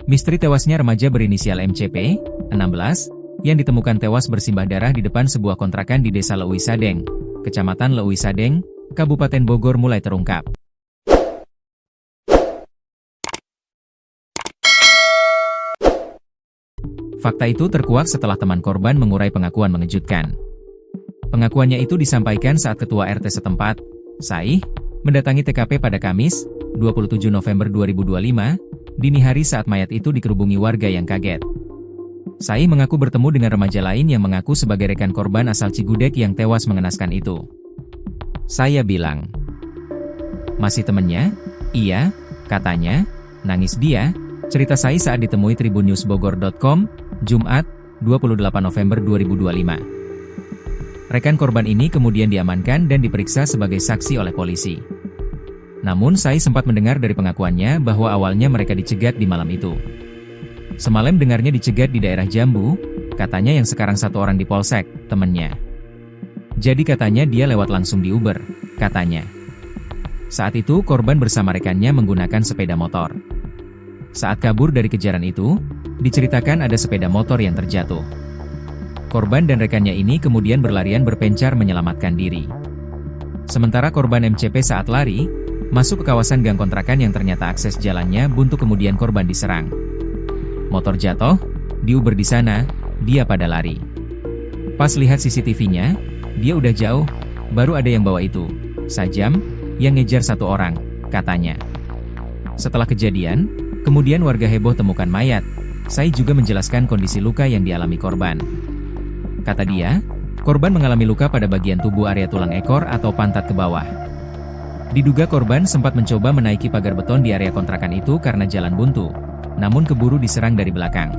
Misteri tewasnya remaja berinisial MCP, 16, yang ditemukan tewas bersimbah darah di depan sebuah kontrakan di Desa Leuwi Sadeng, Kecamatan Leuwi Sadeng, Kabupaten Bogor mulai terungkap. Fakta itu terkuak setelah teman korban mengurai pengakuan mengejutkan. Pengakuannya itu disampaikan saat Ketua RT setempat, Saih, mendatangi TKP pada Kamis, 27 November 2025, dini hari saat mayat itu dikerubungi warga yang kaget. Saih mengaku bertemu dengan remaja lain yang mengaku sebagai rekan korban asal Cigudeg yang tewas mengenaskan itu. Saya bilang, "Masih temennya?" "Iya," katanya, "nangis dia." Cerita Saih saat ditemui tribunnewsbogor.com, Jumat, 28 November 2025. Rekan korban ini kemudian diamankan dan diperiksa sebagai saksi oleh polisi. Namun Saih sempat mendengar dari pengakuannya bahwa awalnya mereka dicegat di malam itu. Semalam dengarnya dicegat di daerah Jambu, katanya yang sekarang satu orang di Polsek, temennya. Jadi katanya dia lewat langsung di Uber, katanya. Saat itu korban bersama rekannya menggunakan sepeda motor. Saat kabur dari kejaran itu, diceritakan ada sepeda motor yang terjatuh. Korban dan rekannya ini kemudian berlarian berpencar menyelamatkan diri. Sementara korban MCP saat lari, masuk ke kawasan gang kontrakan yang ternyata akses jalannya buntu kemudian korban diserang. Motor jatuh, diuber di sana, dia pada lari. Pas lihat CCTV-nya, dia udah jauh, baru ada yang bawa itu, sajam, yang ngejar satu orang, katanya. Setelah kejadian, kemudian warga heboh temukan mayat. Saya juga menjelaskan kondisi luka yang dialami korban. Kata dia, korban mengalami luka pada bagian tubuh area tulang ekor atau pantat ke bawah. Diduga korban sempat mencoba menaiki pagar beton di area kontrakan itu karena jalan buntu, namun keburu diserang dari belakang.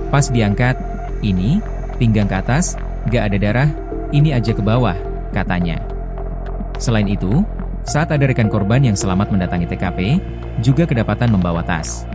Pas diangkat, ini, pinggang ke atas, gak ada darah, ini aja ke bawah, katanya. Selain itu, saat ada rekan korban yang selamat mendatangi TKP, juga kedapatan membawa tas.